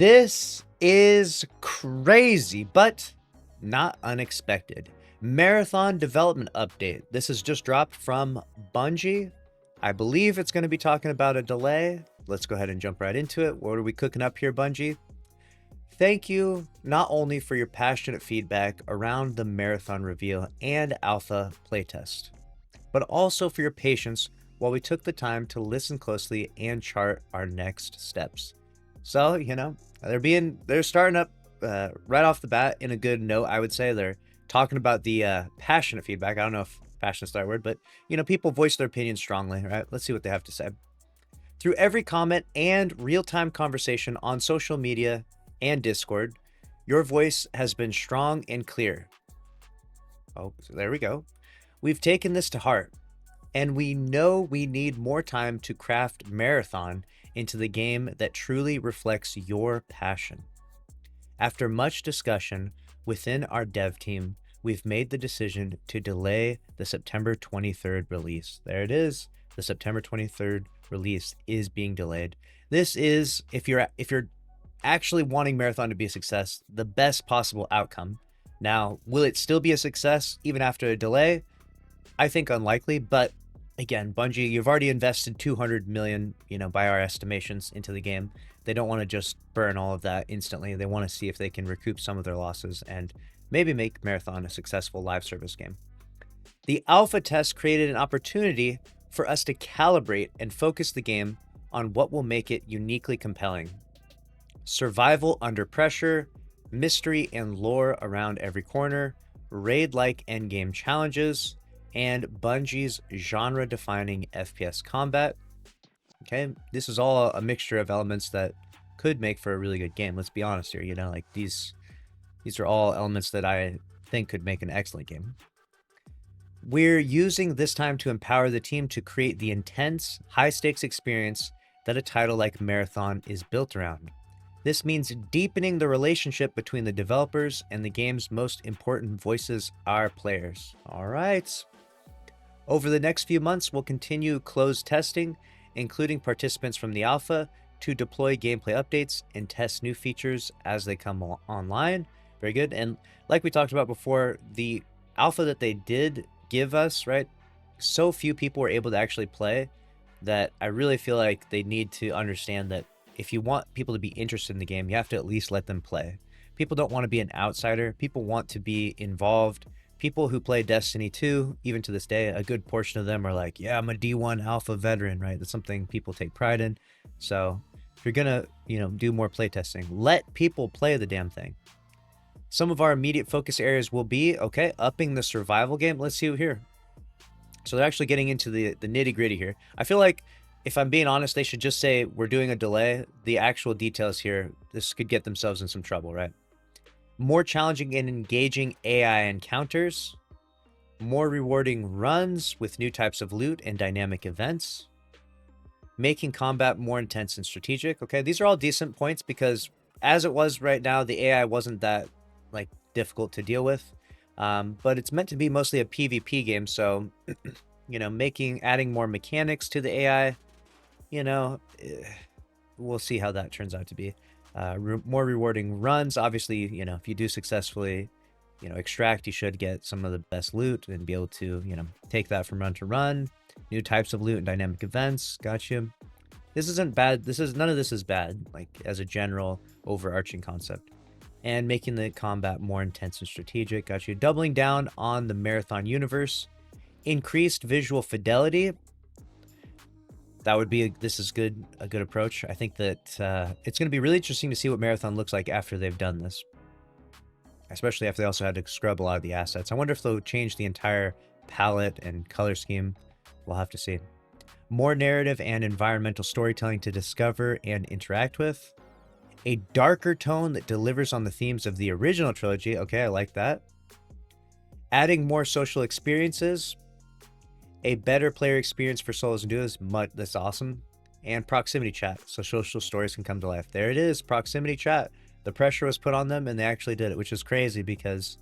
This is crazy, but not unexpected. Marathon development update. This has just dropped from Bungie. I believe it's going to be talking about a delay. Let's go ahead and jump right into it. What are we cooking up here, Bungie? Thank you not only for your passionate feedback around the Marathon reveal and alpha playtest, but also for your patience while we took the time to listen closely and chart our next steps. So, they're starting up right off the bat in a good note, I would say. They're talking about the passionate feedback. I don't know if passionate's the right word, but, people voice their opinions strongly, right? Let's see what they have to say. Through every comment and real-time conversation on social media and Discord, your voice has been strong and clear. Oh, so there we go. We've taken this to heart, and we know we need more time to craft Marathon into the game that truly reflects your passion. After much discussion within our dev team, we've made the decision to delay the September 23rd release. There it is. The September 23rd release is being delayed. This is, if you're actually wanting Marathon to be a success, the best possible outcome. Now, will it still be a success even after a delay? I think unlikely, but again, Bungie, you've already invested 200 million, by our estimations into the game. They don't want to just burn all of that instantly. They want to see if they can recoup some of their losses and maybe make Marathon a successful live service game. The alpha test created an opportunity for us to calibrate and focus the game on what will make it uniquely compelling. Survival under pressure, mystery and lore around every corner, raid-like endgame challenges, and Bungie's genre-defining FPS combat. Okay, this is all a mixture of elements that could make for a really good game. Let's be honest here, these are all elements that I think could make an excellent game. We're using this time to empower the team to create the intense, high-stakes experience that a title like Marathon is built around. This means deepening the relationship between the developers and the game's most important voices, our players. All right. Over the next few months, we'll continue closed testing, including participants from the alpha, to deploy gameplay updates and test new features as they come online. Very good. And like we talked about before, the alpha that they did give us, right? So few people were able to actually play that I really feel like they need to understand that if you want people to be interested in the game, you have to at least let them play. People don't want to be an outsider. People want to be involved. People who play Destiny 2, even to this day, a good portion of them are like, yeah, I'm a D1 alpha veteran, right? That's something people take pride in. So if you're going to, do more playtesting, let people play the damn thing. Some of our immediate focus areas will be, okay, upping the survival game. Let's see here. So they're actually getting into the nitty gritty here. I feel like, if I'm being honest, they should just say we're doing a delay. The actual details here, this could get themselves in some trouble, right? More challenging and engaging AI encounters, more rewarding runs with new types of loot and dynamic events, making combat more intense and strategic. Okay, these are all decent points because as it was right now, the AI wasn't that difficult to deal with, but it's meant to be mostly a PvP game. So, adding more mechanics to the AI, we'll see how that turns out to be. More rewarding runs. Obviously, if you do successfully, extract, you should get some of the best loot and be able to, take that from run to run. New types of loot and dynamic events. Gotcha. This isn't bad. None of this is bad, as a general overarching concept. And making the combat more intense and strategic. Gotcha. Doubling down on the Marathon universe. Increased visual fidelity. That would be a good approach. I think that it's going to be really interesting to see what Marathon looks like after they've done this, especially after they also had to scrub a lot of the assets. I wonder if they'll change the entire palette and color scheme. We'll have to see. More narrative and environmental storytelling to discover and interact with. A darker tone that delivers on the themes of the original trilogy. Okay, I like that. Adding more social experiences. A better player experience for solos and duos. That's awesome. And proximity chat, so social stories can come to life. There it is, proximity chat. The pressure was put on them, and they actually did it, which is crazy because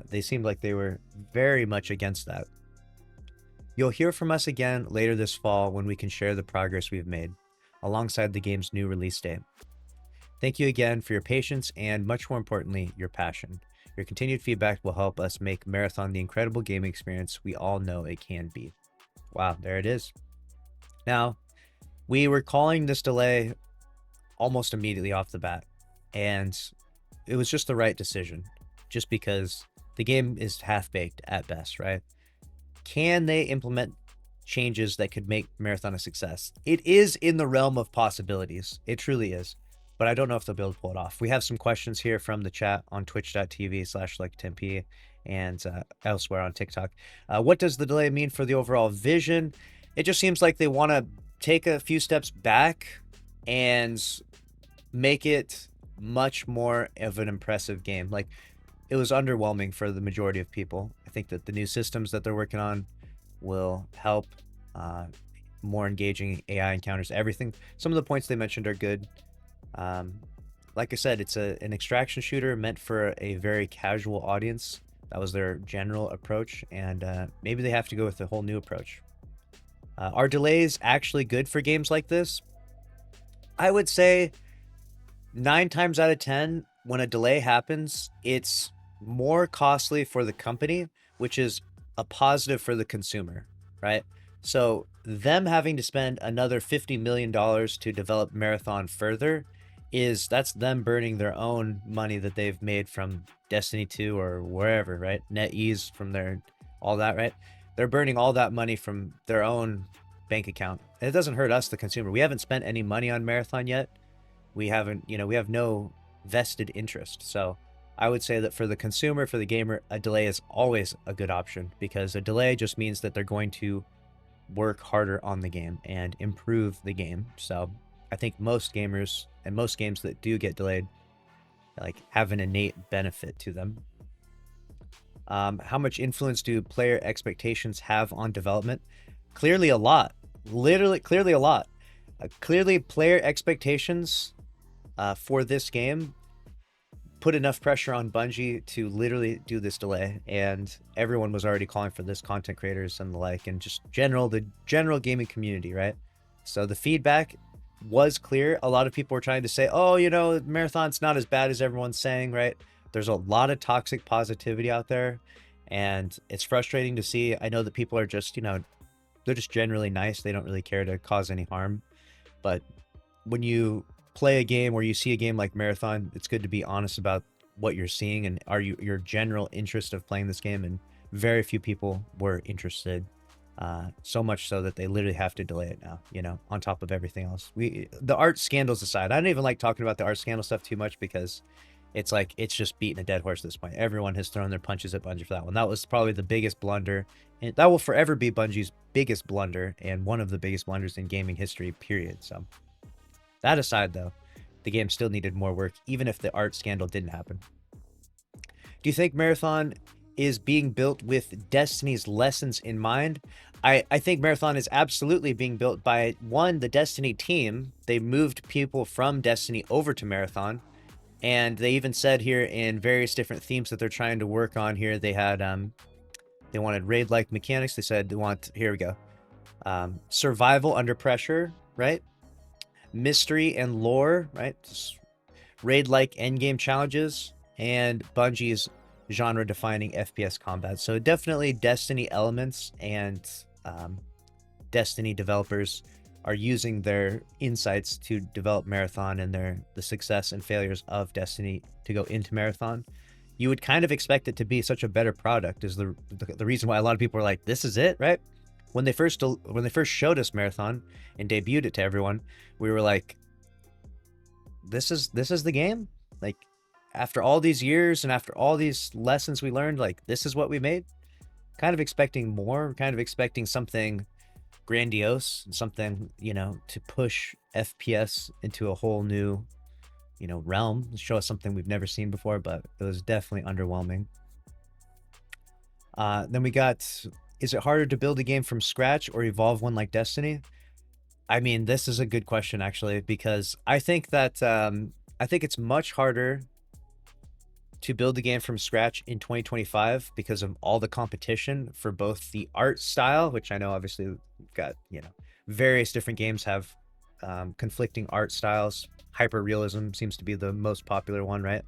they seemed like they were very much against that. You'll hear from us again later this fall when we can share the progress we've made, alongside the game's new release date. Thank you again for your patience and, much more importantly, your passion. Your continued feedback will help us make Marathon the incredible gaming experience we all know it can be. Wow, there it is. Now, we were calling this delay almost immediately off the bat, and it was just the right decision, just because the game is half-baked at best, right? Can they implement changes that could make Marathon a success? It is in the realm of possibilities. It truly is. But I don't know if they'll be able to pull it off. We have some questions here from the chat on twitch.tv/LikeTimP and elsewhere on TikTok. What does the delay mean for the overall vision? It just seems like they want to take a few steps back and make it much more of an impressive game. Like, it was underwhelming for the majority of people. I think that the new systems that they're working on will help more engaging AI encounters, everything. Some of the points they mentioned are good. Like I said, it's an extraction shooter meant for a very casual audience. That was their general approach, and maybe they have to go with a whole new approach. Are delays actually good for games like this? I would say 9 times out of 10, when a delay happens, it's more costly for the company, which is a positive for the consumer, right? So them having to spend another $50 million to develop Marathon further that's them burning their own money that they've made from Destiny 2 or wherever, right? NetEase from all that, right? They're burning all that money from their own bank account. And it doesn't hurt us, the consumer. We haven't spent any money on Marathon yet. We haven't, we have no vested interest. So I would say that for the consumer, for the gamer, a delay is always a good option, because a delay just means that they're going to work harder on the game and improve the game. So I think most gamers and most games that do get delayed have an innate benefit to them. How much influence do player expectations have on development? Clearly a lot. Clearly a lot. Clearly player expectations for this game put enough pressure on Bungie to literally do this delay, and everyone was already calling for this, content creators and the like, and just the general gaming community, right? So the feedback was clear. A lot of people were trying to say, oh, Marathon's not as bad as everyone's saying, right? There's a lot of toxic positivity out there, and it's frustrating to see. I know that people are just, they're just generally nice. They don't really care to cause any harm. But when you play a game or you see a game like Marathon, it's good to be honest about what you're seeing and your general interest of playing this game. And very few people were interested, so much so that they literally have to delay it now, on top of everything else. The art scandals aside, I don't even like talking about the art scandal stuff too much, because it's just beating a dead horse at this point. Everyone has thrown their punches at Bungie for that one. That was probably the biggest blunder, and that will forever be Bungie's biggest blunder and one of the biggest blunders in gaming history, period. So that aside, though, the game still needed more work, even if the art scandal didn't happen. Do you think Marathon is being built with Destiny's lessons in mind? I think Marathon is absolutely being built by, one, the Destiny team. They moved people from Destiny over to Marathon, and they even said here in various different themes that they're trying to work on here. They had they wanted raid-like mechanics. They said they want, here we go, survival under pressure, right? Mystery and lore, right? Raid-like endgame challenges, and Bungie's genre-defining FPS combat. So definitely Destiny elements, and Destiny developers are using their insights to develop Marathon and the success and failures of Destiny to go into Marathon. You would kind of expect it to be such a better product, is the reason why a lot of people are like, this is it, right? When they first showed us Marathon and debuted it to everyone, we were like, this is the game? Like, after all these years and after all these lessons we learned, this is what we made? Kind of expecting more, kind of expecting something grandiose, something, to push FPS into a whole new, realm, show us something we've never seen before, but it was definitely underwhelming. Then we got, is it harder to build a game from scratch or evolve one like Destiny? I mean, this is a good question, actually, because I think that I think it's much harder to build a game from scratch in 2025 because of all the competition for both the art style, which I know obviously we've got, various different games have conflicting art styles. hyper realism seems to be the most popular one, right?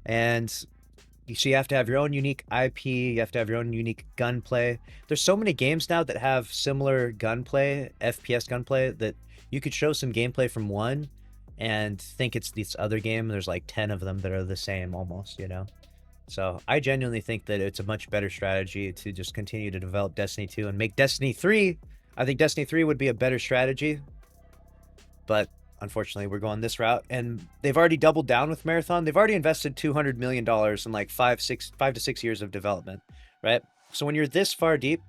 And so you have to have your own unique IP, you have to have your own unique gunplay. There's so many games now that have similar gunplay, FPS gunplay, that you could show some gameplay from one and think it's this other game. There's like 10 of them that are the same almost, you know? So I genuinely think that it's a much better strategy to just continue to develop Destiny 2 and make Destiny 3. I think Destiny 3 would be a better strategy, but unfortunately we're going this route, and they've already doubled down with Marathon. They've already invested $200 million in like 5 to 6 years of development, right? So when you're this far deep,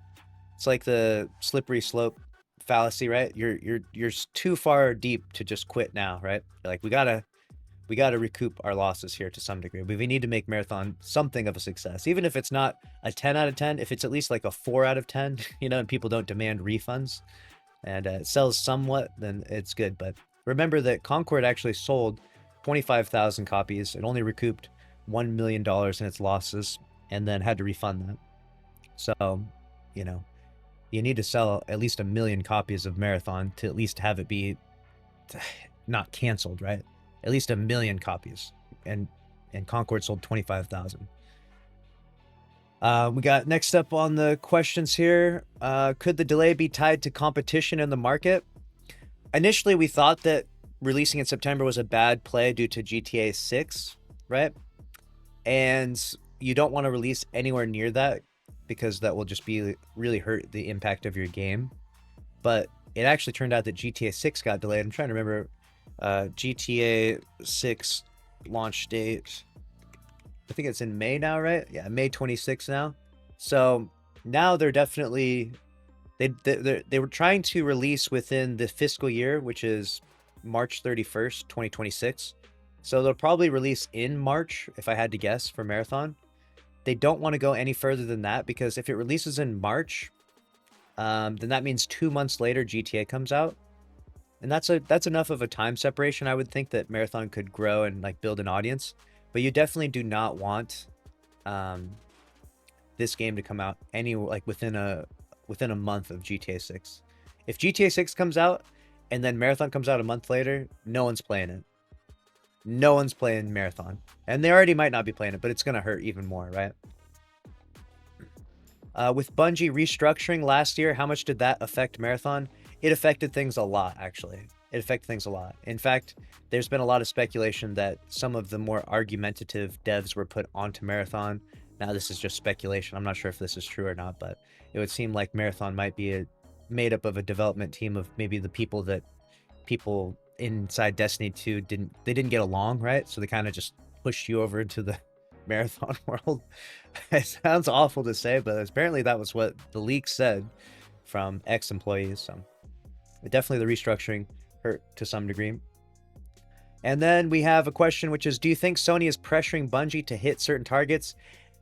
it's like the slippery slope fallacy, right? You're too far deep to just quit now, right? You're like, we gotta recoup our losses here to some degree. We need to make Marathon something of a success, even if it's not a 10 out of 10. If it's at least like a 4 out of 10, you know, and people don't demand refunds, and it sells somewhat, then it's good. But remember that Concord actually sold 25,000 copies. It only recouped $1 million in its losses and then had to refund that. So, you know, you need to sell at least 1 million copies of Marathon to at least have it be not canceled, right? At least 1 million copies. And Concord sold 25,000. We got next up on the questions here. Could the delay be tied to competition in the market? Initially, we thought that releasing in September was a bad play due to GTA 6, right? And you don't want to release anywhere near that because that will just be really hurt the impact of your game. But it actually turned out that GTA 6 got delayed. I'm trying to remember GTA 6 launch date. I think it's in May now, right? Yeah, May 26th now. So now they're definitely they were trying to release within the fiscal year, which is March 31st, 2026. So they'll probably release in March, if I had to guess, for Marathon. They don't want to go any further than that, because if it releases in March, then that means 2 months later GTA comes out. And that's enough of a time separation, I would think, that Marathon could grow and like build an audience. But you definitely do not want this game to come out within a month of GTA 6. If GTA 6 comes out and then Marathon comes out a month later, no one's playing it. No one's playing Marathon. And they already might not be playing it, but it's going to hurt even more, right? With Bungie restructuring last year, how much did that affect Marathon? It affected things a lot, actually. It affected things a lot. In fact, there's been a lot of speculation that some of the more argumentative devs were put onto Marathon. Now, this is just speculation. I'm not sure if this is true or not, but it would seem like Marathon might be made up of a development team of maybe the people inside Destiny 2 didn't get along, right? So they kind of just pushed you over into the Marathon world. It sounds awful to say, but apparently that was what the leak said from ex-employees. So definitely the restructuring hurt to some degree. And then we have a question, which is, do you think Sony is pressuring Bungie to hit certain targets?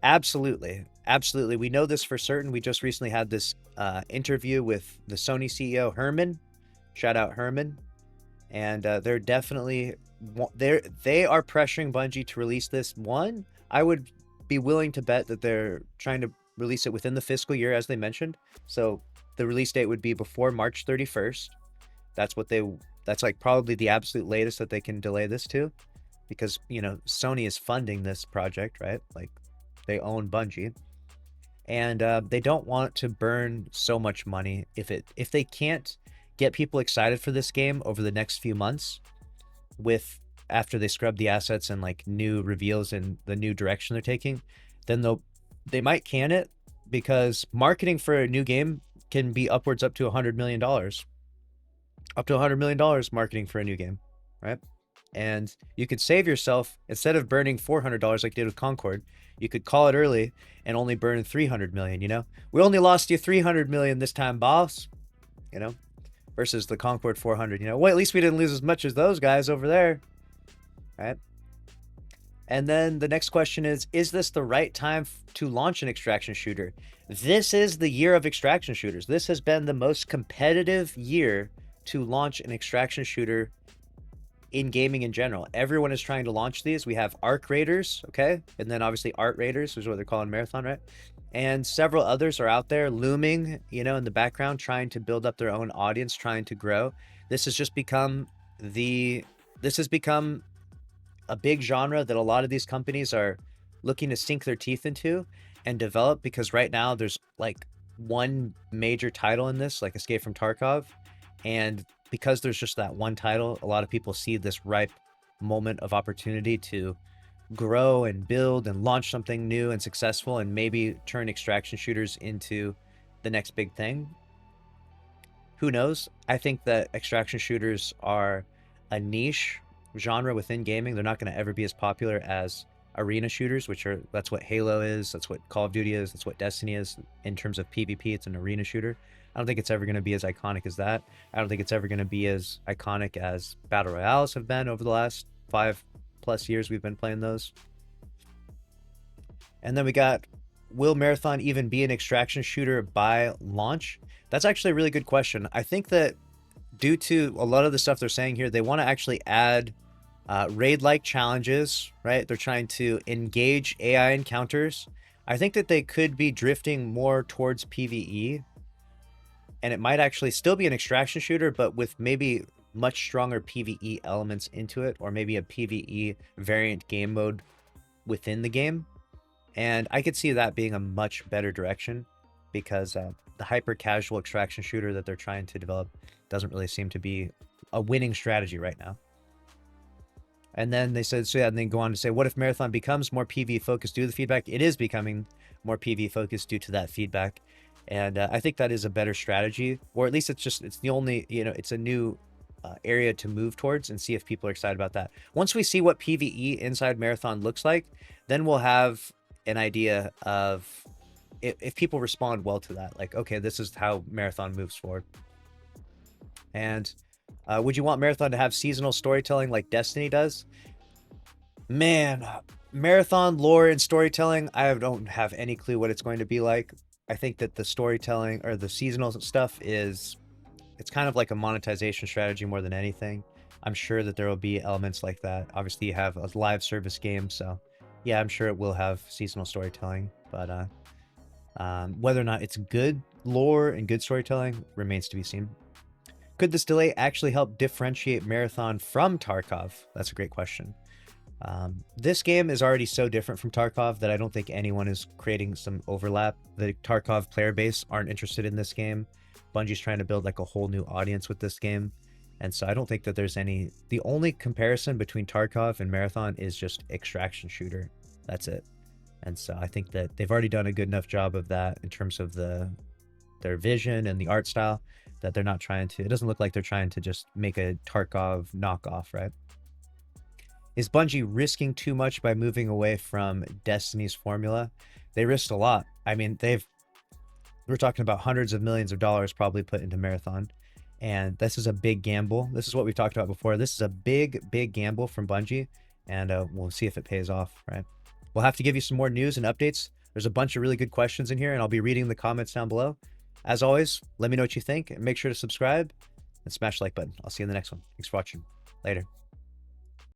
Absolutely. Absolutely. We know this for certain. We just recently had this interview with the Sony CEO, Herman. Shout out Herman. And they're definitely, they are pressuring Bungie to release this. One, I would be willing to bet that they're trying to release it within the fiscal year, as they mentioned. So the release date would be before March 31st. That's like probably the absolute latest that they can delay this to, because, you know, Sony is funding this project, right? Like, they own Bungie, and they don't want to burn so much money if they can't get people excited for this game over the next few months, after they scrub the assets and like new reveals and the new direction they're taking, then they might can it, because marketing for a new game can be upwards up to $100 million. Up to $100 million marketing for a new game, right? And you could save yourself, instead of burning $400 like you did with Concord, you could call it early and only burn $300 million, you know? We only lost you $300 million this time, boss, you know? Versus the Concord 400, you know? Well, at least we didn't lose as much as those guys over there, right? And then the next question is this the right time to launch an extraction shooter? This is the year of extraction shooters. This has been the most competitive year to launch an extraction shooter in gaming in general. Everyone is trying to launch these. We have Arc Raiders, okay? And then obviously Art Raiders, which is what they're calling Marathon, right? And several others are out there looming, you know, in the background, trying to build up their own audience, trying to grow. This has just become the this has become a big genre that a lot of these companies are looking to sink their teeth into and develop, because right now there's like one major title in this, like Escape from Tarkov. And because there's just that one title, a lot of people see this ripe moment of opportunity to grow and build and launch something new and successful and maybe turn extraction shooters into the next big thing. Who knows? I think that extraction shooters are a niche genre within gaming. They're not going to ever be as popular as arena shooters, that's what Halo is, that's what Call of Duty is, that's what Destiny is. In terms of PvP, it's an arena shooter. I don't think it's ever going to be as iconic as that. I don't think it's ever going to be as iconic as Battle Royales have been over the last 5+ years we've been playing those. And then we got, will Marathon even be an extraction shooter by launch? That's actually a really good question. I think that due to a lot of the stuff they're saying here, they want to actually add raid-like challenges, right? They're trying to engage AI encounters. I think that they could be drifting more towards PvE, and it might actually still be an extraction shooter, but with maybe much stronger PvE elements into it, or maybe a PvE variant game mode within the game. And I could see that being a much better direction, because the hyper casual extraction shooter that they're trying to develop doesn't really seem to be a winning strategy right now. And then they said, so yeah, and then go on to say, what if Marathon becomes more PvE focused due to the feedback? It is becoming more PvE focused due to that feedback. And I think that is a better strategy, or at least it's the only, it's a new area to move towards, and see if people are excited about that. Once we see what PvE inside Marathon looks like, then we'll have an idea of if people respond well to that, like, okay, this is how Marathon moves forward. And would you want Marathon to have seasonal storytelling like Destiny does? Man, Marathon lore and storytelling, I don't have any clue what it's going to be like. I think that the storytelling or the seasonal stuff it's kind of like a monetization strategy more than anything. I'm sure that there will be elements like that. Obviously, you have a live service game, so yeah, I'm sure it will have seasonal storytelling. But whether or not it's good lore and good storytelling remains to be seen. Could this delay actually help differentiate Marathon from Tarkov? That's a great question. This game is already so different from Tarkov that I don't think anyone is creating some overlap. The Tarkov player base aren't interested in this game. Bungie's trying to build like a whole new audience with this game. And so I don't think that there's the only comparison between Tarkov and Marathon is just extraction shooter. That's it. And so I think that they've already done a good enough job of that in terms of their vision and the art style, that they're not trying to, it doesn't look like they're trying to just make a Tarkov knockoff, right? Is Bungie risking too much by moving away from Destiny's formula? They risked a lot. I mean, we're talking about hundreds of millions of dollars probably put into Marathon. And this is a big gamble. This is what we've talked about before. This is a big gamble from Bungie, and we'll see if it pays off, right? We'll have to give you some more news and updates. There's a bunch of really good questions in here, and I'll be reading the comments down below. As always, let me know what you think, and make sure to subscribe and smash the like button. I'll see you in the next one. Thanks for watching. Later.